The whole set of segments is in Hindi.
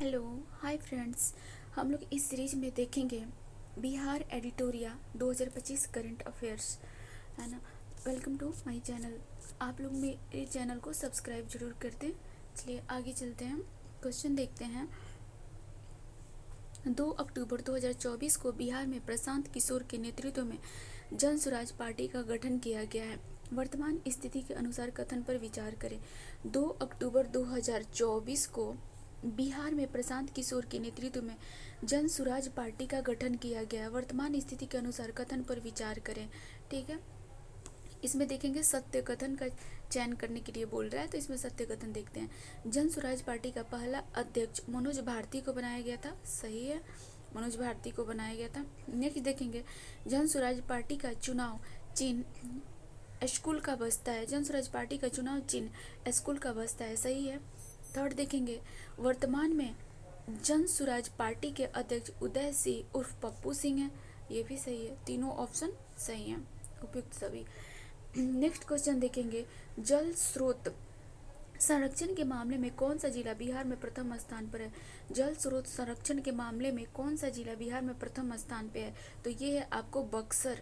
Hello, hi friends. हम लोग इस सीरीज में देखेंगे बिहार एडिटोरिया 2025 करंट अफेयर्स, है ना। Welcome to my channel. आप लोग मेरे चैनल को सब्सक्राइब जरूर कर दें। चलिए आगे चलते हैं। क्वेश्चन देखते हैं। 2 अक्टूबर 2024 को बिहार में प्रशांत किशोर के नेतृत्व में जन स्वराज पार्टी का गठन किया गया है। वर्तमान स्थिति के अनुसार कथन पर विचार करें। 2 अक्टूबर 2024 को बिहार में प्रशांत किशोर के नेतृत्व में जन स्वराज पार्टी का गठन किया गया है। वर्तमान स्थिति के अनुसार कथन पर विचार करें। ठीक है, इसमें देखेंगे सत्य कथन का चयन करने के लिए बोल रहा है, तो इसमें सत्य कथन देखते हैं। जन स्वराज पार्टी का पहला अध्यक्ष मनोज भारती को बनाया गया था। सही है, मनोज भारती को बनाया गया था। नेक्स्ट देखेंगे, जन स्वराज पार्टी का चुनाव चिन्ह स्कूल का बसता है। जन स्वराज पार्टी का चुनाव चिन्ह स्कूल का बसता है। सही है। थर्ड देखेंगे, वर्तमान में जन स्वराज पार्टी के अध्यक्ष उदय सिंह उर्फ पप्पू सिंह है। ये भी सही है, तीनों ऑप्शन सही हैं, उपयुक्त सभी। नेक्स्ट क्वेश्चन देखेंगे, जल स्रोत संरक्षण के मामले में कौन सा जिला बिहार में प्रथम स्थान पर है। जल स्रोत संरक्षण के मामले में कौन सा जिला बिहार में प्रथम स्थान पे है, तो ये है आपको बक्सर।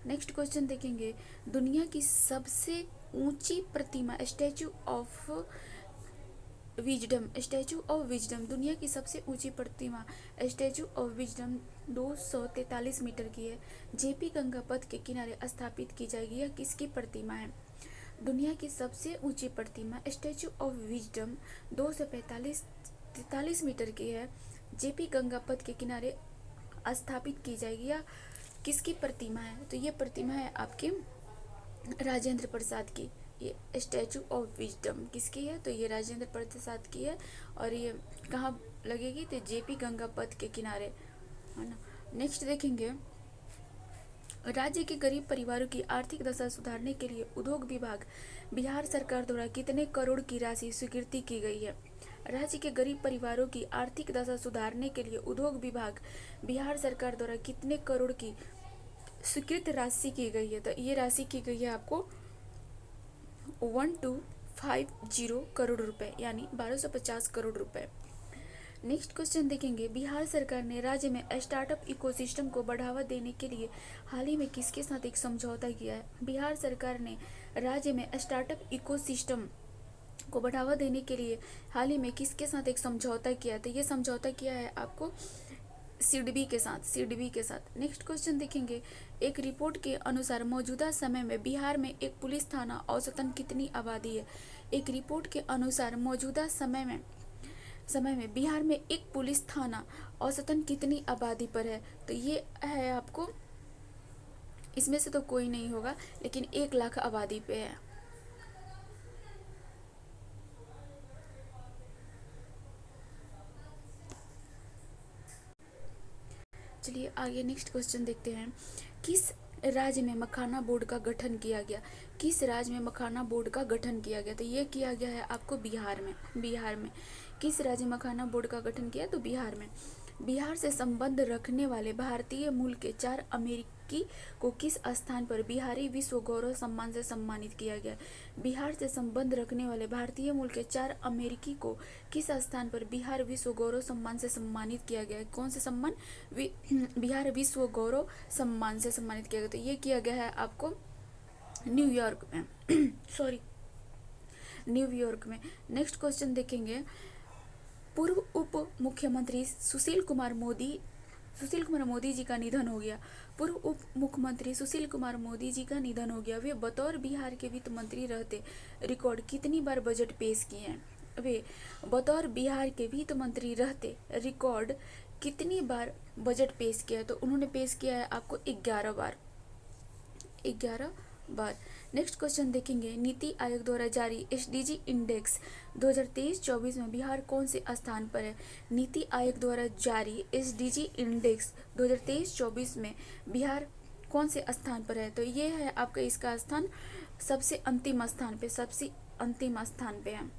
नेक्स्ट क्वेश्चन देखेंगे, दुनिया की सबसे ऊंची प्रतिमा स्टैचू ऑफ विजडम दुनिया की सबसे ऊंची प्रतिमा स्टैचू ऑफ विजडम 243 मीटर की है। जेपी गंगा पथ के किनारे स्थापित की जाएगी। यह किसकी प्रतिमा है। दुनिया की सबसे ऊंची प्रतिमा स्टैचू ऑफ विजडम 243 मीटर की है। जेपी गंगा पथ के किनारे स्थापित की जाएगी। यह किसकी प्रतिमा है, तो ये प्रतिमा है आपके राजेंद्र प्रसाद की। ये स्टैचू ऑफ विजडम किसकी है, तो ये राजेंद्र प्रसाद की है। और ये कहाँ लगेगी, तो जेपी गंगा पथ के किनारे, है ना। नेक्स्ट देखेंगे, राज्य के गरीब परिवारों की आर्थिक दशा सुधारने के लिए उद्योग विभाग बिहार सरकार द्वारा कितने करोड़ की राशि स्वीकृति की गई है। राज्य के गरीब परिवारों की आर्थिक दशा सुधारने के लिए उद्योग विभाग बिहार सरकार द्वारा कितने करोड़ की स्वीकृत राशि की गई है, तो ये राशि की गई है आपको 1250 करोड़ रुपए, यानी 1250 करोड़ रुपए। नेक्स्ट क्वेश्चन देखेंगे, बिहार सरकार ने राज्य में स्टार्टअप इकोसिस्टम को बढ़ावा देने के लिए हाल ही में किसके साथ एक समझौता किया है। बिहार सरकार ने राज्य में स्टार्टअप इकोसिस्टम को बढ़ावा देने के लिए हाल ही में किसके साथ एक समझौता किया है, तो ये समझौता किया है आपको सिडबी के साथ। नेक्स्ट क्वेश्चन देखेंगे, एक रिपोर्ट के अनुसार मौजूदा समय में बिहार में एक पुलिस थाना औसतन कितनी आबादी है। एक रिपोर्ट के अनुसार मौजूदा समय में बिहार में एक पुलिस थाना औसतन कितनी आबादी पर है, तो ये है आपको, इसमें से तो कोई नहीं होगा, लेकिन 1 लाख आबादी पे है। चलिए आगे नेक्स्ट क्वेश्चन देखते हैं, किस राज्य में मखाना बोर्ड का गठन किया गया। किस राज्य में मखाना बोर्ड का गठन किया गया, तो ये किया गया है आपको बिहार में। किस राज्य में मखाना बोर्ड का गठन किया, तो बिहार में। बिहार से संबंध रखने वाले भारतीय मूल के 4 अमेरिकी को किस स्थान पर बिहारी विश्व गौरव सम्मान से सम्मानित किया गया। बिहार से संबंध रखने वाले भारतीय मूल के 4 अमेरिकी को किस स्थान पर बिहार विश्व गौरव सम्मान से सम्मानित किया गया। कौन से सम्मान, बिहार विश्व गौरव सम्मान से सम्मानित किया गया, तो ये किया गया है आपको न्यूयॉर्क में न्यूयॉर्क में। नेक्स्ट क्वेश्चन देखेंगे, पूर्व उप मुख्यमंत्री सुशील कुमार मोदी जी का निधन हो गया। पूर्व उप मुख्यमंत्री सुशील कुमार मोदी जी का निधन हो गया। वे बतौर बिहार के वित्त मंत्री रहते रिकॉर्ड कितनी बार बजट पेश किए हैं। वे बतौर बिहार के वित्त मंत्री रहते रिकॉर्ड कितनी बार बजट पेश किया है, तो उन्होंने पेश किया है आपको 11 बार। नेक्स्ट क्वेश्चन देखेंगे, नीति आयोग द्वारा जारी एसडीजी इंडेक्स 2023-24 में बिहार कौन से स्थान पर है। नीति आयोग द्वारा जारी एसडीजी इंडेक्स 2023-24 में बिहार कौन से स्थान पर है, तो ये है आपका इसका स्थान सबसे अंतिम स्थान पे है।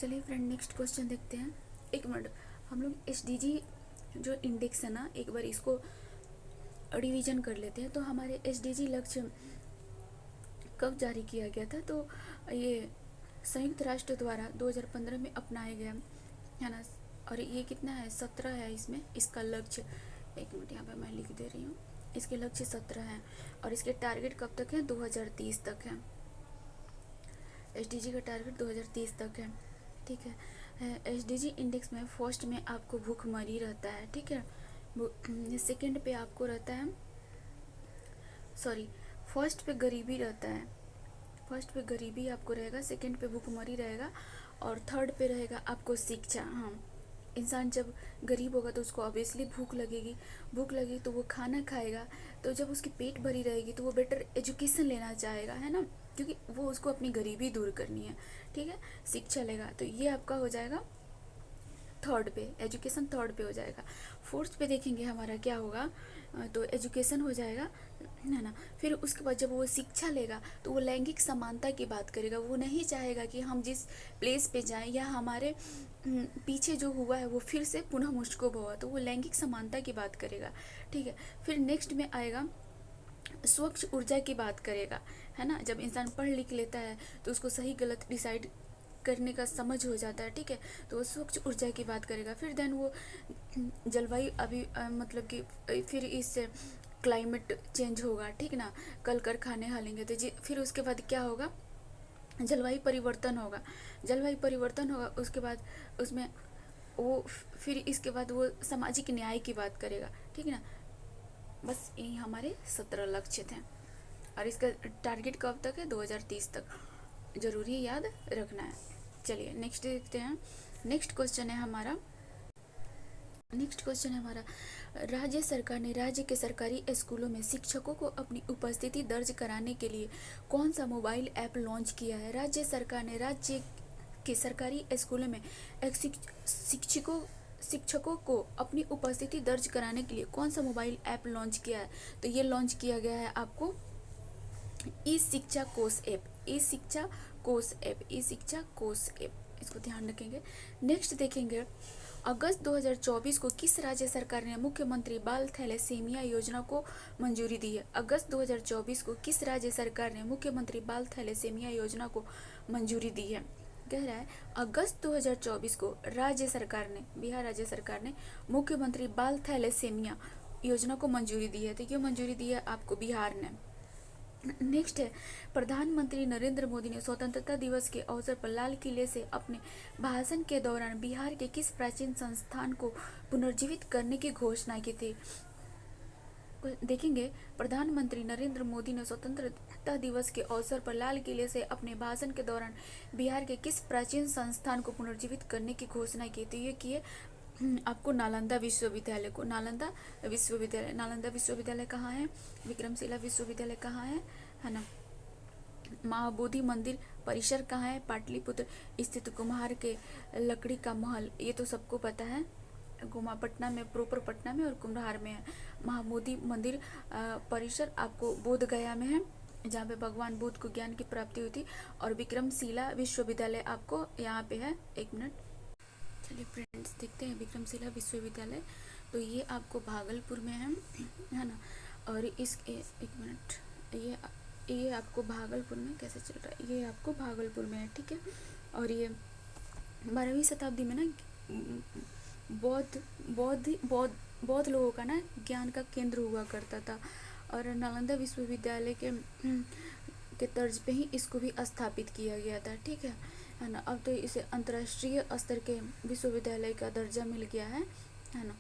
चलिए फ्रेंड नेक्स्ट क्वेश्चन देखते हैं। एक मिनट, हम लोग एसडीजी जो इंडेक्स है ना, एक बार इसको रिवीजन कर लेते हैं। तो हमारे एसडीजी लक्ष्य कब जारी किया गया था, तो ये संयुक्त राष्ट्र द्वारा 2015 में अपनाया गया है ना। और ये कितना है, 17 है इसमें इसका लक्ष्य। एक मिनट यहाँ पे मैं लिख दे रही हूँ। इसके लक्ष्य 17 हैं और इसके टारगेट कब तक है, 2030 तक है। SDG का टारगेट 2030 तक है, ठीक है। SDG इंडेक्स में फर्स्ट में आपको भूखमरी रहता है, ठीक है। सेकंड पे आपको रहता है, सॉरी, फर्स्ट पे गरीबी रहता है, फर्स्ट पे गरीबी आपको रहेगा, सेकंड पे भूखमरी रहेगा और थर्ड पे रहेगा आपको शिक्षा। हाँ, इंसान जब गरीब होगा तो उसको ऑब्वियसली भूख लगेगी तो वो खाना खाएगा, तो जब उसकी पेट भरी रहेगी तो वो बेटर एजुकेशन लेना चाहेगा, है ना, क्योंकि वो उसको अपनी गरीबी दूर करनी है, ठीक है। शिक्षा लेगा, तो ये आपका हो जाएगा थर्ड पे, एजुकेशन थर्ड पे हो जाएगा। फोर्थ पे देखेंगे हमारा क्या होगा, तो एजुकेशन हो जाएगा, है ना। फिर उसके बाद जब वो शिक्षा लेगा तो वो लैंगिक समानता की बात करेगा। वो नहीं चाहेगा कि हम जिस प्लेस पे जाएं या हमारे पीछे जो हुआ है वो फिर से पुनः मुझको हुआ, तो वो लैंगिक समानता की बात करेगा, ठीक है। फिर नेक्स्ट में आएगा स्वच्छ ऊर्जा की बात करेगा, है ना। जब इंसान पढ़ लिख लेता है तो उसको सही गलत डिसाइड करने का समझ हो जाता है, ठीक है, तो वो स्वच्छ ऊर्जा की बात करेगा। फिर देन वो जलवायु मतलब कि फिर इससे क्लाइमेट चेंज होगा, ठीक ना, कल कारखाने हालेंगे तो जी। फिर उसके बाद क्या होगा, जलवायु परिवर्तन होगा, उसके बाद उसमें वो फिर इसके बाद वो सामाजिक न्याय की बात करेगा, ठीक है ना। बस यही हमारे 17 लक्ष्य थे और इसका टारगेट कब तक है, 2030 तक, जरूरी याद रखना है। चलिए नेक्स्ट देखते हैं। नेक्स्ट क्वेश्चन है हमारा, राज्य सरकार ने राज्य के सरकारी स्कूलों में शिक्षकों को अपनी उपस्थिति दर्ज कराने के लिए कौन सा मोबाइल ऐप लॉन्च किया है। राज्य सरकार ने राज्य के सरकारी स्कूलों में एक शिक्षकों को अपनी उपस्थिति दर्ज कराने के लिए कौन सा मोबाइल ऐप लॉन्च किया है, तो ये लॉन्च किया गया है आपको ई शिक्षा कोष ऐप, इसको ध्यान रखेंगे। नेक्स्ट देखेंगे, अगस्त 2024 को किस राज्य सरकार ने मुख्यमंत्री बाल थैलेसीमिया योजना को मंजूरी दी है। अगस्त 2024 को किस राज्य सरकार ने मुख्यमंत्री बाल थैलेसीमिया योजना को मंजूरी दी है। कह रहा है अगस्त 2024 को बिहार राज्य सरकार ने मुख्यमंत्री बाल थैलेसीमिया योजना को मंजूरी दी है। तो क्यों मंजूरी दी है आपको, बिहार ने। नेक्स्ट है, प्रधानमंत्री नरेंद्र मोदी ने स्वतंत्रता दिवस के अवसर पर लाल किले से अपने भाषण के दौरान बिहार के किस प्राचीन संस्थान को पुनर्जीवित करने की घोषणा की थी। देखेंगे, प्रधानमंत्री नरेंद्र मोदी ने स्वतंत्रता दिवस के अवसर पर लाल किले से अपने भाषण के दौरान बिहार के किस प्राचीन संस्थान को पुनर्जीवित करने की घोषणा की थी। ये किए आपको नालंदा विश्वविद्यालय को। नालंदा विश्वविद्यालय कहाँ है, विक्रमशिला विश्वविद्यालय कहाँ है ना। महाबोधि मंदिर परिसर कहाँ है, पाटलिपुत्र स्थित कुम्हार के लकड़ी का महल, ये तो सबको पता है, पटना में, प्रॉपर पटना में और कुम्हार में है। महाबोधि मंदिर परिसर आपको बोध गया में है, जहाँ पे भगवान बुद्ध को ज्ञान की प्राप्ति हुई थी। और विक्रमशिला विश्वविद्यालय आपको यहाँ पे है। एक मिनट, चलिए फ्रेंड्स देखते हैं विक्रमशिला विश्वविद्यालय, तो ये आपको भागलपुर में है ना। और एक मिनट, ये आपको भागलपुर में कैसे चल रहा है, ये आपको भागलपुर में है, ठीक है। और ये 12वीं शताब्दी में ना बौद्ध लोगों का ना ज्ञान का केंद्र हुआ करता था। और नालंदा विश्वविद्यालय के तर्ज पे ही इसको भी स्थापित किया गया था, ठीक है ना। अब तो इसे अंतर्राष्ट्रीय स्तर के विश्वविद्यालय का दर्जा मिल गया है ना।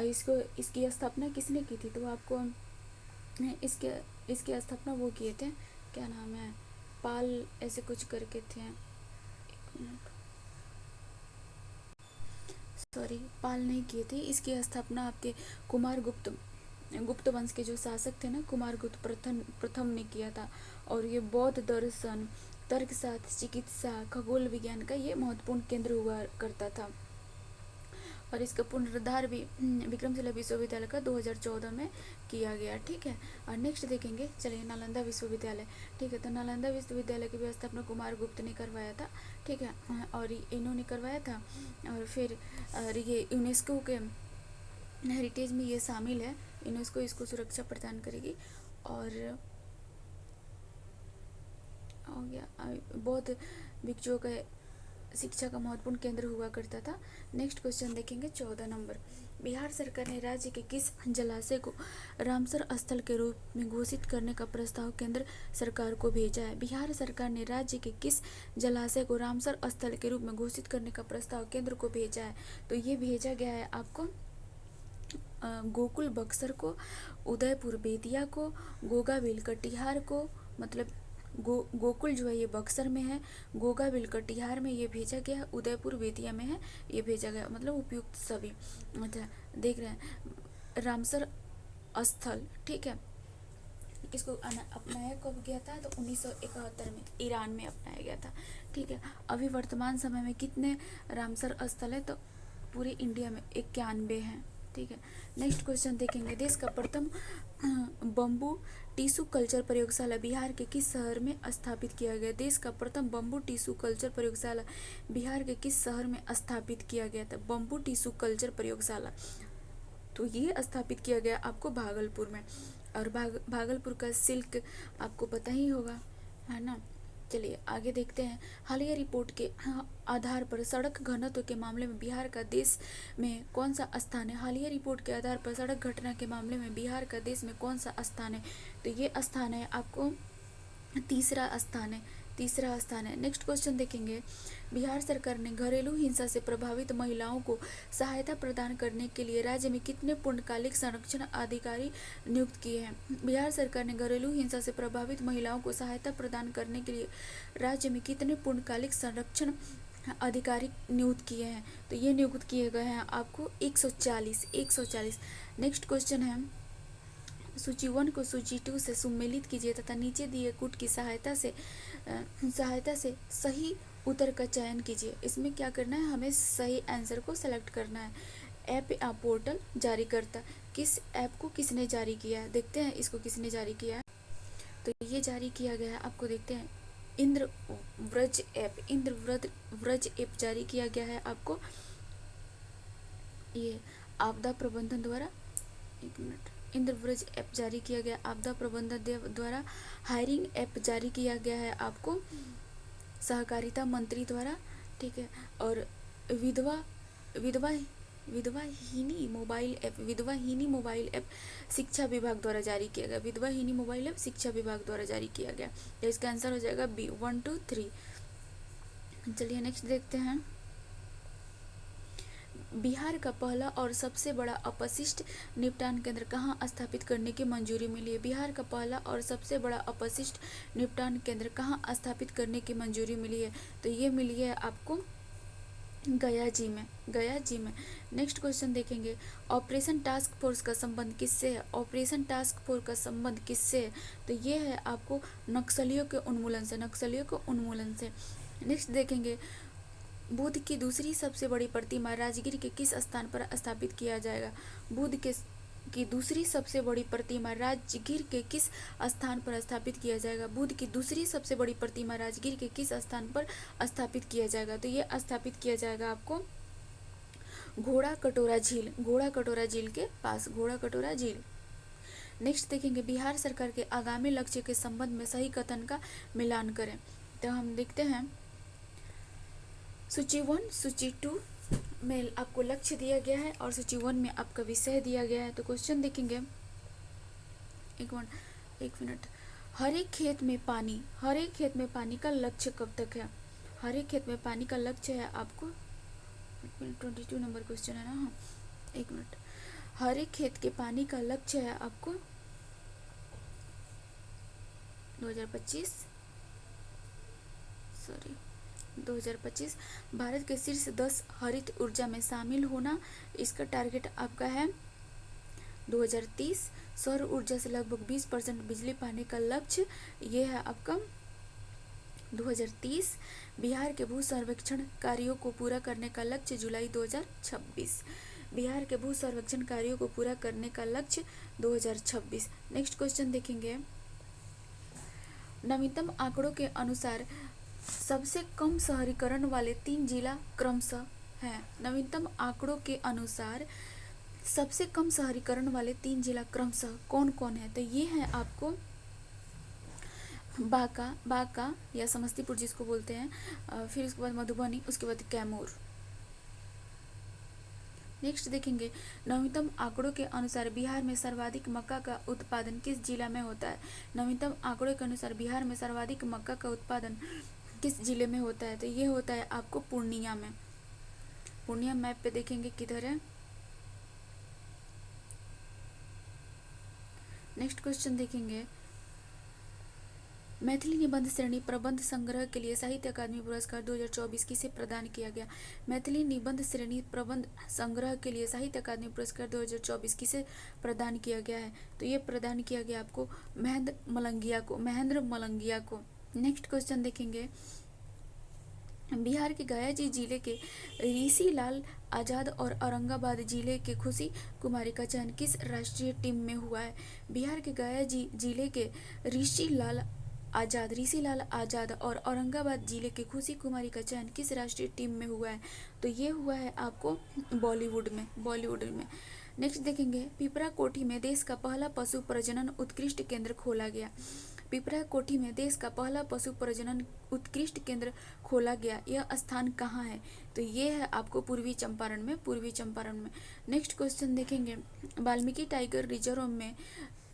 इसकी स्थापना किसने की थी, तो आपको इसकी स्थापना वो किए थे, क्या नाम है, पाल ऐसे कुछ करके थे, एक मिनट, सॉरी, पाल नहीं किए थे। इसकी स्थापना आपके गुप्त वंश के जो शासक थे ना, कुमारगुप्त प्रथम ने किया था। और ये बौद्ध दर्शन, तर्कशास्त्र, चिकित्सा, खगोल विज्ञान का ये महत्वपूर्ण केंद्र हुआ करता था। और इसका पुनरुद्धार भी विक्रमशिला विश्वविद्यालय का 2014 में किया गया, ठीक है। और नेक्स्ट देखेंगे, चलिए नालंदा विश्वविद्यालय, ठीक है। तो नालंदा विश्वविद्यालय की स्थापना कुमारगुप्त ने करवाया था, ठीक है, और इन्होंने करवाया था। और फिर ये यूनेस्को के हेरिटेज में ये शामिल है, यूनेस्को इसको सुरक्षा प्रदान करेगी। और हो गया भिक्षुओं का शिक्षा का महत्वपूर्ण केंद्र हुआ करता था। नेक्स्ट क्वेश्चन देखेंगे 14 नंबर। बिहार सरकार ने राज्य के किस जलाशय को रामसर स्थल के रूप में घोषित करने का प्रस्ताव केंद्र सरकार को भेजा है? बिहार सरकार ने राज्य के किस जलाशय को रामसर स्थल के रूप में घोषित करने का प्रस्ताव केंद्र को भेजा है? तो ये भेजा गया है आपको गोकुल बक्सर को, उदयपुर बेतिया को, गोगाबिल कटिहार को, मतलब गोकुल जो है ये बक्सर में है, गोगाबिल कटिहार में ये भेजा गया है, उदयपुर बेतिया में है ये भेजा गया, मतलब उपयुक्त सभी। अच्छा देख रहे हैं रामसर स्थल, ठीक है, इसको अपनाया कब गया था? तो 1971 में ईरान में अपनाया गया था, ठीक है। अभी वर्तमान समय में कितने रामसर स्थल है? तो पूरे इंडिया में 91 हैं, ठीक है। नेक्स्ट क्वेश्चन देखेंगे। देश का प्रथम बम्बू टिश्यू कल्चर प्रयोगशाला बिहार के किस शहर में स्थापित किया गया? देश का प्रथम बम्बू टिश्यू कल्चर प्रयोगशाला बिहार के किस शहर में स्थापित किया गया था? बम्बू टिश्यू कल्चर प्रयोगशाला तो ये स्थापित किया गया आपको भागलपुर में, और भागलपुर का सिल्क आपको पता ही होगा, है ना। चलिए आगे देखते हैं। हालिया रिपोर्ट के आधार पर सड़क घनत्व के मामले में बिहार का देश में कौन सा स्थान है? हालिया रिपोर्ट के आधार पर सड़क घटना के मामले में बिहार का देश में कौन सा स्थान है? तो ये स्थान है आपको तीसरा स्थान है। नेक्स्ट क्वेश्चन देखेंगे। बिहार सरकार ने घरेलू हिंसा से प्रभावित महिलाओं को सहायता प्रदान करने के लिए राज्य में कितने पूर्णकालिक संरक्षण अधिकारी नियुक्त किए हैं? बिहार सरकार ने घरेलू हिंसा से प्रभावित महिलाओं को सहायता प्रदान करने के लिए राज्य में कितने पूर्णकालिक संरक्षण अधिकारी नियुक्त किए हैं? तो ये नियुक्त किए गए हैं आपको 140। नेक्स्ट क्वेश्चन है। सूची 1 को सूची 2 से सुमेलित कीजिए तथा नीचे दिए कूट की सहायता से सही उत्तर का चयन कीजिए। इसमें क्या करना है? हमें सही आंसर को सेलेक्ट करना है। ऐप या पोर्टल जारी करता, किस ऐप को किसने जारी किया है? देखते हैं इसको किसने जारी किया है। तो ये जारी किया गया है आपको, देखते हैं इंद्रव्रज ऐप जारी किया गया है आपको, ये आपदा प्रबंधन द्वारा। एक मिनट, इंद्रव्रज ऐप जारी किया गया आपदा प्रबंधन द्वारा। हायरिंग ऐप जारी किया गया है आपको सहकारिता मंत्री द्वारा, ठीक है। और विधवाहिनी मोबाइल ऐप शिक्षा विभाग द्वारा जारी किया गया। विधवाहिनी मोबाइल ऐप शिक्षा विभाग द्वारा जारी किया गया। तो इसका आंसर हो जाएगा बी 1 2 3। चलिए नेक्स्ट देखते हैं। बिहार का पहला और सबसे बड़ा अपशिष्ट निपटान केंद्र कहाँ स्थापित करने की मंजूरी मिली है? बिहार का पहला और सबसे बड़ा अपशिष्ट निपटान केंद्र कहाँ स्थापित करने की मंजूरी मिली है? तो ये मिली है आपको गया जी में। नेक्स्ट क्वेश्चन देखेंगे। ऑपरेशन टास्क फोर्स का संबंध किससे है? ऑपरेशन टास्क फोर्स का संबंध किससे है? तो ये है आपको नक्सलियों के उन्मूलन से। नेक्स्ट देखेंगे। बुद्ध की दूसरी सबसे बड़ी प्रतिमा राजगीर के किस स्थान पर स्थापित किया जाएगा? बुद्ध की दूसरी सबसे बड़ी प्रतिमा राजगीर के किस स्थान पर स्थापित किया जाएगा? बुद्ध की दूसरी सबसे बड़ी प्रतिमा राजगीर के किस स्थान पर स्थापित किया जाएगा? तो ये स्थापित किया जाएगा आपको घोड़ा कटोरा झील के पास, घोड़ा कटोरा झील। नेक्स्ट देखेंगे। बिहार सरकार के आगामी लक्ष्य के संबंध में सही कथन का मिलान करें। तो हम देखते हैं सूची 1 सूची 2 में आपको लक्ष्य दिया गया है और सूची 1 में आपका विषय दिया गया है। तो क्वेश्चन देखेंगे। एक मिनट। हर एक खेत में पानी का लक्ष्य कब तक है? हर एक खेत में पानी का लक्ष्य है आपको 22 नंबर क्वेश्चन है ना। हाँ एक मिनट। हर एक खेत के पानी का लक्ष्य है आपको 2025 भारत के शीर्ष 10 हरित ऊर्जा में शामिल होना, इसका टारगेट आपका है 2030। सौर ऊर्जा से लगभग 20% बिजली पाने का लक्ष्य, ये है आपका 2030। बिहार के भू सर्वेक्षण कार्यों को पूरा करने का लक्ष्य जुलाई 2026। बिहार के भू सर्वेक्षण कार्यों को पूरा करने का लक्ष्य 2026। नेक्स्ट क्वेश्चन देखेंगे। नवीनतम आंकड़ों के अनुसार सबसे कम शहरीकरण वाले 3 जिला क्रमशः हैं। नवीनतम आंकड़ों के अनुसार सबसे कम शहरीकरण वाले 3 जिला क्रमशः कौन कौन है? तो ये है आपको बांका, बांका या समस्तीपुर जिसको बोलते हैं, फिर उसके बाद मधुबनी, उसके बाद कैमूर। नेक्स्ट देखेंगे, नवीनतम आंकड़ों के अनुसार बिहार में सर्वाधिक मक्का का उत्पादन किस जिला में होता है? नवीनतम आंकड़ों के अनुसार बिहार में सर्वाधिक मक्का का उत्पादन किस जिले में होता है? तो ये होता है आपको पूर्णिया में। पूर्णिया मैप पे देखेंगे किधर है। नेक्स्ट क्वेश्चन देखेंगे, मैथिली निबंध श्रेणी प्रबंध संग्रह के लिए साहित्य अकादमी पुरस्कार 2024 किसे प्रदान किया गया? मैथिली निबंध श्रेणी प्रबंध संग्रह के लिए साहित्य अकादमी पुरस्कार 2024 किसे प्रदान किया गया है? तो ये प्रदान किया गया आपको महेंद्र मलंगिया को। नेक्स्ट क्वेश्चन देखेंगे, बिहार के गया जिले के ऋषि लाल आजाद और औरंगाबाद जिले के खुशी कुमारी का चयन किस राष्ट्रीय टीम में हुआ है? बिहार के गया जिले के ऋषि लाल आजाद और औरंगाबाद जिले के खुशी कुमारी का चयन किस राष्ट्रीय टीम में हुआ है? तो ये हुआ है आपको बॉलीवुड में। नेक्स्ट देखेंगे, पिपरा कोठी में देश का पहला पशु प्रजनन उत्कृष्ट केंद्र खोला गया। पिपरा कोठी में देश का पहला पशु प्रजनन उत्कृष्ट केंद्र खोला गया, यह स्थान कहाँ है? तो ये है आपको पूर्वी चंपारण में। नेक्स्ट क्वेश्चन देखेंगे, वाल्मीकि टाइगर रिजर्व में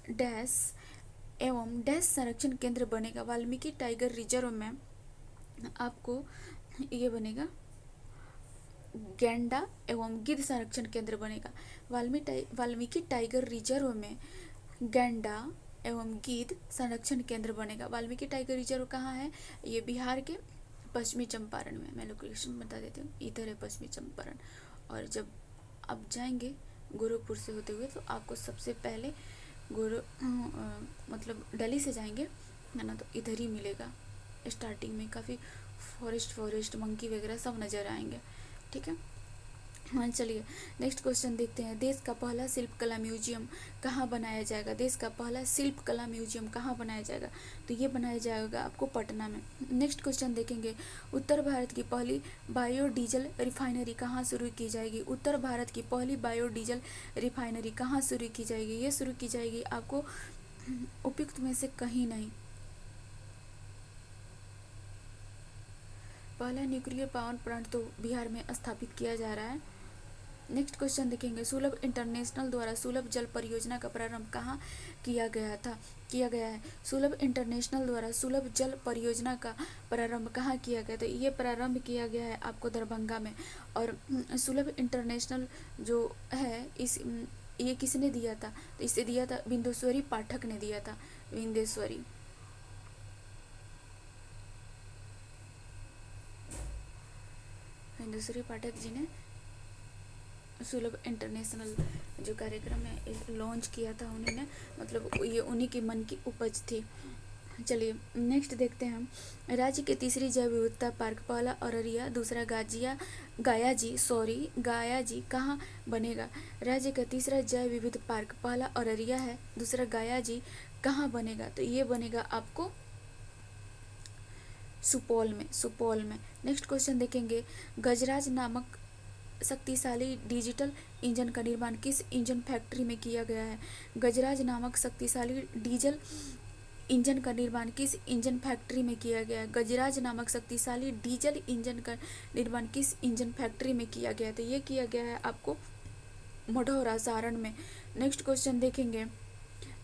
डैश एवं डैश संरक्षण केंद्र बनेगा। वाल्मीकि टाइगर रिजर्व में आपको ये बनेगा गैंडा एवं गिद्ध संरक्षण केंद्र बनेगा। वाल्मीकि टाइगर रिजर्व में गैंडा एवं गिद्ध संरक्षण केंद्र बनेगा। वाल्मीकि टाइगर रिजर्व कहाँ है? ये बिहार के पश्चिमी चंपारण में। मैं लोकेशन बता देती हूँ, इधर है पश्चिमी चंपारण। और जब आप जाएंगे गोरखपुर से होते हुए तो आपको सबसे पहले मतलब दिल्ली से जाएंगे है ना, तो इधर ही मिलेगा। स्टार्टिंग में काफ़ी फॉरेस्ट मंकी वगैरह सब नज़र आएंगे। ठीक है, हाँ चलिए नेक्स्ट क्वेश्चन देखते हैं, देश का पहला शिल्पकला म्यूजियम कहाँ बनाया जाएगा? देश का पहला शिल्पकला म्यूजियम कहाँ बनाया जाएगा? तो ये बनाया जाएगा आपको पटना में। नेक्स्ट क्वेश्चन देखेंगे, उत्तर भारत की पहली बायोडीजल रिफाइनरी कहाँ शुरू की जाएगी? उत्तर भारत की पहली बायोडीजल रिफाइनरी कहाँ शुरू की जाएगी? ये शुरू की जाएगी आपको उपयुक्त में से कहीं नहीं। पहला न्यूक्लियर पावर प्लांट तो बिहार में स्थापित किया जा रहा है। नेक्स्ट क्वेश्चन देखेंगे, सुलभ इंटरनेशनल द्वारा सुलभ जल परियोजना का प्रारंभ कहाँ किया गया है? सुलभ इंटरनेशनल द्वारा सुलभ जल परियोजना का प्रारंभ कहाँ किया गया? तो ये प्रारंभ किया गया है आपको दरभंगा में। और सुलभ इंटरनेशनल जो है ये किसने दिया था? तो इसे दिया था बिंदेश्वरी पाठक ने दिया था। बिंदेश्वरी पाठक जी ने सुलभ इंटरनेशनल जो कार्यक्रम है लॉन्च किया था उन्होंने, मतलब ये उन्हीं की मन की उपज थी। चलिए नेक्स्ट देखते हैं, राज्य के तीसरी जैव विविधता पार्क पहला अररिया, दूसरा गाया जी कहाँ बनेगा? राज्य का तीसरा जैव विविध पार्क पहला अररिया है, दूसरा गाया जी कहाँ बनेगा? तो ये बनेगा आपको सुपौल में। नेक्स्ट क्वेश्चन देखेंगे, गजराज नामक शक्तिशाली डिजिटल इंजन का निर्माण किस इंजन फैक्ट्री में किया गया है? गजराज नामक शक्तिशाली डीजल इंजन का निर्माण किस इंजन फैक्ट्री में किया गया है? गजराज नामक शक्तिशाली डीजल इंजन का निर्माण किस इंजन फैक्ट्री में किया गया है? तो ये किया गया है आपको मढ़ौरा सारण में। नेक्स्ट क्वेश्चन देखेंगे,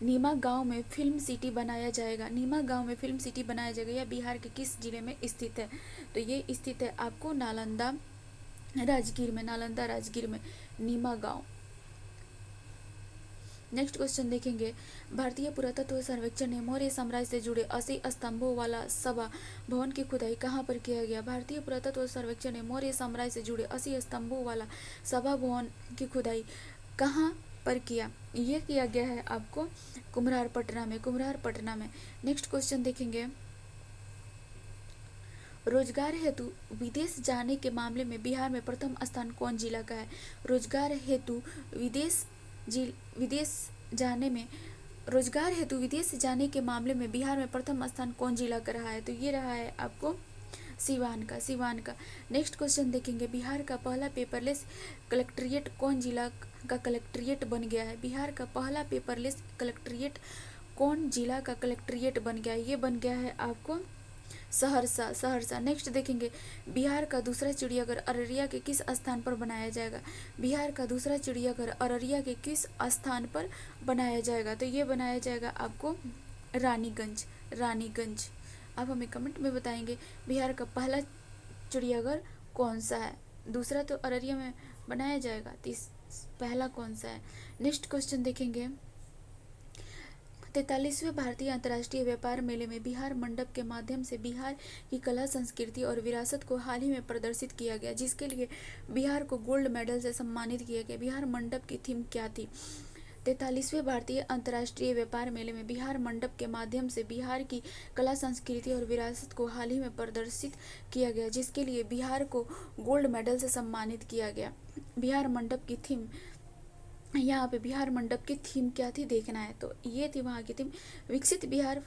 नीमा गांव में फिल्म सिटी बनाया जाएगा। नीमा गांव में फिल्म सिटी बनाया जाएगा, यह बिहार के किस जिले में स्थित है? तो ये स्थित है आपको नालंदा राजगीर में नीमा गांव। नेक्स्ट क्वेश्चन देखेंगे, भारतीय पुरातत्व सर्वेक्षण ने मौर्य साम्राज्य से जुड़े 80 स्तंभों वाला सभा भवन की खुदाई कहाँ पर किया गया? भारतीय पुरातत्व सर्वेक्षण ने मौर्य साम्राज्य से जुड़े 80 स्तंभों वाला सभा भवन की खुदाई कहाँ पर किया? ये किया गया है आपको कुम्हरार पटना में। नेक्स्ट क्वेश्चन देखेंगे, रोजगार हेतु विदेश जाने के मामले में बिहार में प्रथम स्थान कौन जिला का है? रोजगार हेतु विदेश जाने के मामले में बिहार में प्रथम स्थान कौन जिला का रहा है? तो ये रहा है आपको सिवान का। नेक्स्ट क्वेश्चन देखेंगे, बिहार का पहला पेपरलेस कलेक्ट्रेट कौन जिला का कलेक्ट्रेट बन गया है? बिहार का पहला पेपरलेस कलेक्ट्रेट कौन जिला का कलेक्ट्रेट बन गया है? ये बन गया है आपको सहरसा। नेक्स्ट देखेंगे, बिहार का दूसरा चिड़ियाघर अररिया के किस स्थान पर बनाया जाएगा? बिहार का दूसरा चिड़ियाघर अररिया के किस स्थान पर बनाया जाएगा? तो ये बनाया जाएगा आपको रानीगंज। आप हमें कमेंट में बताएंगे बिहार का पहला चिड़ियाघर कौन सा है? दूसरा तो अररिया में बनाया जाएगा, पहला कौन सा है? नेक्स्ट क्वेश्चन देखेंगे, 43वें भारतीय अंतर्राष्ट्रीय व्यापार मेले में बिहार मंडप के माध्यम से बिहार की कला, संस्कृति और विरासत को हाल ही में प्रदर्शित किया गया, जिसके लिए बिहार को गोल्ड मेडल से सम्मानित किया गया। बिहार मंडप की थीम क्या थी? 43वें भारतीय अंतर्राष्ट्रीय व्यापार मेले में बिहार मंडप के माध्यम से बिहार की कला, संस्कृति और विरासत को हाल ही में प्रदर्शित किया गया, जिसके लिए बिहार को गोल्ड मेडल से सम्मानित किया गया। बिहार मंडप की थीम, यहाँ पे बिहार मंडप की थीम क्या थी देखना है। तो ये थी वहाँ की थीम विकसित बिहार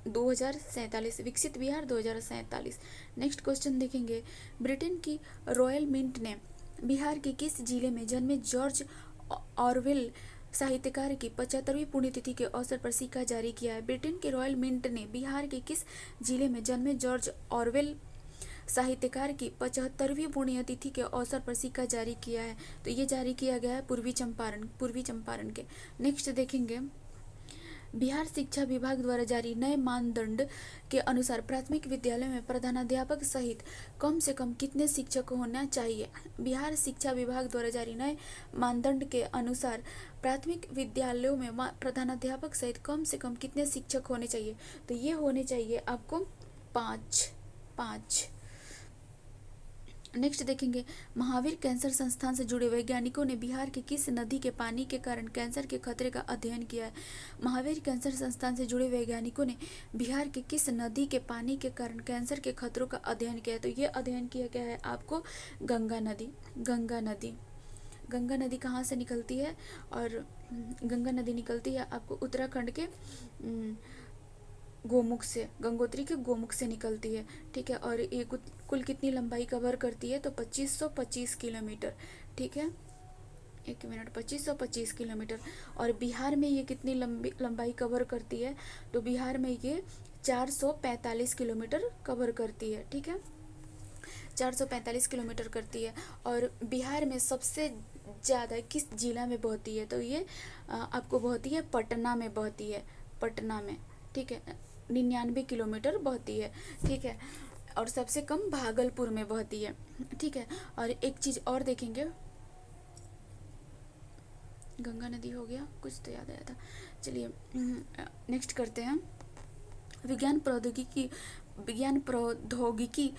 2047, विकसित बिहार 2047। नेक्स्ट क्वेश्चन देखेंगे, ब्रिटेन की रॉयल मिंट ने बिहार के किस जिले में जन्मे जॉर्ज ऑरवेल साहित्यकार की 75वीं पुण्यतिथि के अवसर पर सिक्का जारी किया है? ब्रिटेन की रॉयल मिंट ने बिहार के किस जिले में जन्मे जॉर्ज ऑरवेल साहित्यकार की 75वीं पुण्यतिथि के अवसर पर सिक्का जारी किया है? तो ये जारी किया गया है पूर्वी चंपारण के। नेक्स्ट देखेंगे, बिहार शिक्षा विभाग द्वारा जारी नए मानदंड के अनुसार प्राथमिक विद्यालय में प्रधानाध्यापक सहित कम से कम कितने शिक्षक होना चाहिए? बिहार शिक्षा विभाग द्वारा जारी नए मानदंड के अनुसार प्राथमिक विद्यालयों में प्रधानाध्यापक सहित कम से कम कितने शिक्षक होने चाहिए? तो ये होने चाहिए आपको 5। नेक्स्ट देखेंगे, महावीर कैंसर संस्थान से जुड़े वैज्ञानिकों ने बिहार के किस नदी के पानी के कारण कैंसर के खतरे का अध्ययन किया है? महावीर कैंसर संस्थान से जुड़े वैज्ञानिकों ने बिहार के किस नदी के पानी के कारण कैंसर के खतरों का अध्ययन किया है? तो ये अध्ययन किया गया है आपको गंगा नदी कहाँ से निकलती है? और गंगा नदी निकलती है आपको उत्तराखंड के गोमुख से, गंगोत्री के गोमुख से निकलती है। ठीक है, और ये कुल कितनी लंबाई कवर करती है? तो 2525 किलोमीटर। ठीक है, एक मिनट, 2525 किलोमीटर। और बिहार में ये कितनी लंबाई कवर करती है? तो बिहार में ये 445 किलोमीटर कवर करती है। ठीक है, 445 किलोमीटर करती है। और बिहार में सबसे ज़्यादा किस जिला में बहती है? तो ये आपको बहती है पटना में बहती है, पटना में। ठीक है, 99 किलोमीटर बहती है। ठीक है, और सबसे कम भागलपुर में बहती है। ठीक है, और एक चीज़ और देखेंगे, गंगा नदी हो गया, कुछ तो याद आया था। चलिए नेक्स्ट करते हैं, विज्ञान प्रौद्योगिकी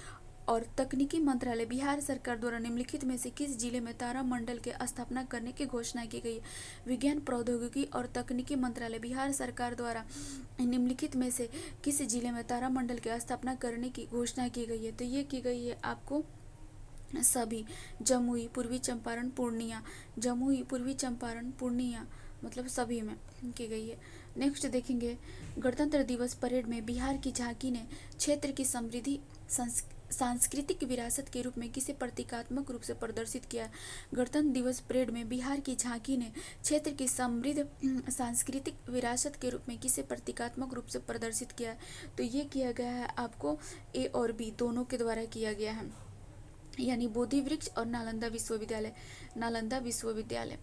और तकनीकी मंत्रालय बिहार सरकार द्वारा निम्नलिखित में से किस जिले में तारामंडल के स्थापना करने की घोषणा की गई है? विज्ञान प्रौद्योगिकी और तकनीकी मंत्रालय बिहार सरकार द्वारा निम्नलिखित में से किस जिले में तारामंडल की स्थापना करने की घोषणा की गई है? तो ये की गई है आपको सभी, जमुई, पूर्वी चंपारण, पूर्णिया, मतलब सभी में की गई है। नेक्स्ट देखेंगे, गणतंत्र दिवस परेड में बिहार की झांकी ने क्षेत्र की समृद्धि सांस्कृतिक विरासत के रूप में किसे प्रतीकात्मक रूप से प्रदर्शित किया? गणतंत्र दिवस परेड में बिहार की झांकी ने क्षेत्र की समृद्ध सांस्कृतिक विरासत के रूप में किसे प्रतीकात्मक रूप से प्रदर्शित किया? तो ये किया गया है आपको ए और बी दोनों के द्वारा किया गया है, यानी बोधि वृक्ष और नालंदा विश्वविद्यालय।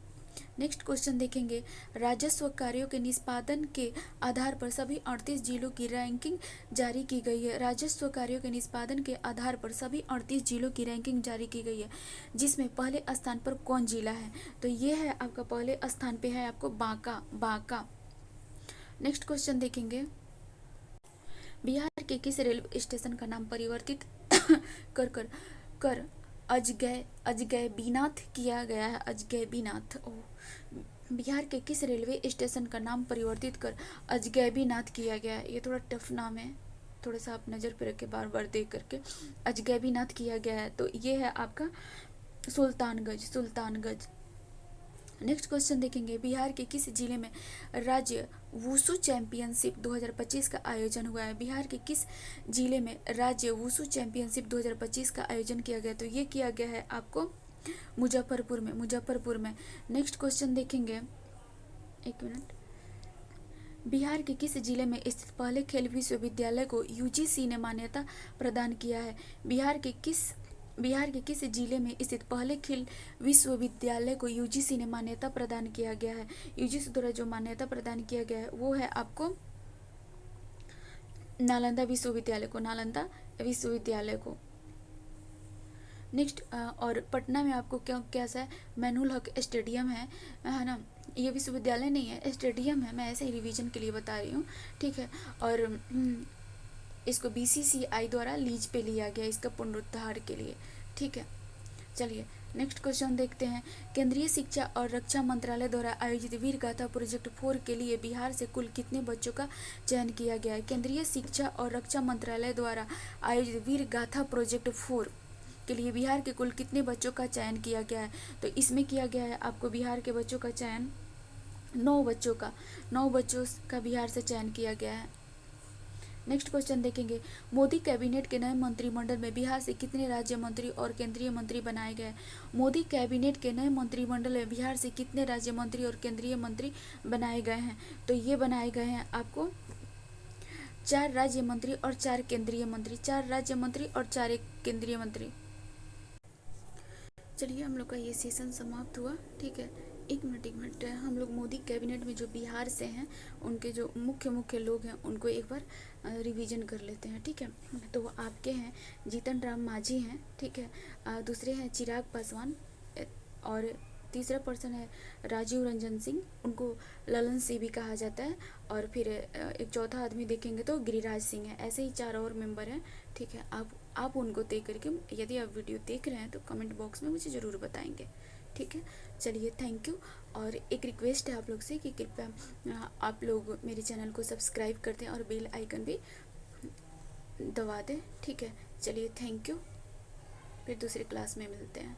नेक्स्ट क्वेश्चन देखेंगे, राजस्व कार्यों के निष्पादन के आधार पर सभी 38 जिलों की रैंकिंग जारी की गई है। राजस्व कार्यों के निष्पादन के आधार पर सभी 38 जिलों की रैंकिंग जारी की गई है, जिसमें पहले स्थान पर कौन जिला है? तो ये है आपका पहले स्थान पे है आपको बांका। नेक्स्ट क्वेश्चन देखेंगे, बिहार के किस रेलवे स्टेशन का नाम परिवर्तित कर अजगैबीनाथ किया गया है? अजगैबीनाथ। बिहार के किस रेलवे स्टेशन का नाम परिवर्तित कर अजगैबीनाथ किया गया है? ये थोड़ा टफ नाम है, थोड़ा सा आप नज़र पे रखे, बार बार देख करके। अजगैबीनाथ किया गया है, तो ये है आपका सुल्तानगंज। नेक्स्ट क्वेश्चन देखेंगे, बिहार के किस जिले में राज्य वुशु चैंपियनशिप 2025 का आयोजन हुआ है? बिहार के किस जिले में राज्य वुशु चैंपियनशिप 2025 का आयोजन किया गया? तो ये किया गया है आपको मुजफ्फरपुर में। नेक्स्ट क्वेश्चन देखेंगे, एक मिनट, बिहार के किस जिले में स्थित पहले खेल विश्वविद्यालय को यूजीसी ने मान्यता प्रदान किया है? बिहार के किस जिले में स्थित पहले खेल विश्वविद्यालय को यूजीसी ने मान्यता प्रदान किया गया है? यूजीसी द्वारा जो मान्यता प्रदान किया गया है वो है आपको नालंदा विश्वविद्यालय को। नेक्स्ट और पटना में आपको कैसा है, मैनुल हक स्टेडियम है ना। ये विश्वविद्यालय नहीं है, स्टेडियम है, मैं ऐसे ही रिवीजन के लिए बता रही हूँ, ठीक है। और इसको बीसीसीआई द्वारा लीज पे लिया गया इसका पुनरुद्धार के लिए, ठीक है। चलिए नेक्स्ट क्वेश्चन देखते हैं। केंद्रीय शिक्षा और रक्षा मंत्रालय द्वारा आयोजित वीर गाथा प्रोजेक्ट 4 के लिए बिहार से कुल कितने बच्चों का चयन किया गया है? केंद्रीय शिक्षा और रक्षा मंत्रालय द्वारा आयोजित वीर गाथा प्रोजेक्ट 4 के लिए बिहार के कुल कितने बच्चों का चयन किया गया है? तो इसमें किया गया है आपको बिहार के बच्चों का चयन 9 बच्चों का बिहार से चयन किया गया है। नेक्स्ट क्वेश्चन देखेंगे। मोदी कैबिनेट के नए मंत्रिमंडल में बिहार से कितने राज्य मंत्री और केंद्रीय मंत्री बनाए गए? मोदी कैबिनेट के नए मंत्रिमंडल में बिहार से कितने राज्य मंत्री और केंद्रीय मंत्री बनाए गए हैं? तो ये बनाए गए हैं आपको 4 राज्य मंत्री और 4 केंद्रीय मंत्री, 4 राज्य मंत्री और 4 केंद्रीय मंत्री। चलिए हम लोग का ये सेशन समाप्त हुआ, ठीक है। एक मिनट हम लोग मोदी कैबिनेट में जो बिहार से हैं उनके जो मुख्य लोग हैं उनको एक बार रिवीजन कर लेते हैं, ठीक है। तो वो आपके हैं जीतन राम मांझी हैं, ठीक है। दूसरे हैं चिराग पासवान और तीसरा पर्सन है राजीव रंजन सिंह, उनको ललन सिंह भी कहा जाता है। और फिर एक चौथा आदमी देखेंगे तो गिरिराज सिंह है। ऐसे ही 4 और मेंबर हैं, ठीक है। आप उनको तय करके यदि आप वीडियो देख रहे हैं तो कमेंट बॉक्स में मुझे ज़रूर बताएंगे, ठीक है। चलिए थैंक यू। और एक रिक्वेस्ट है आप लोग से कि कृपया आप लोग मेरे चैनल को सब्सक्राइब कर दें और बेल आइकन भी दबा दें, ठीक है। चलिए थैंक यू, फिर दूसरी क्लास में मिलते हैं।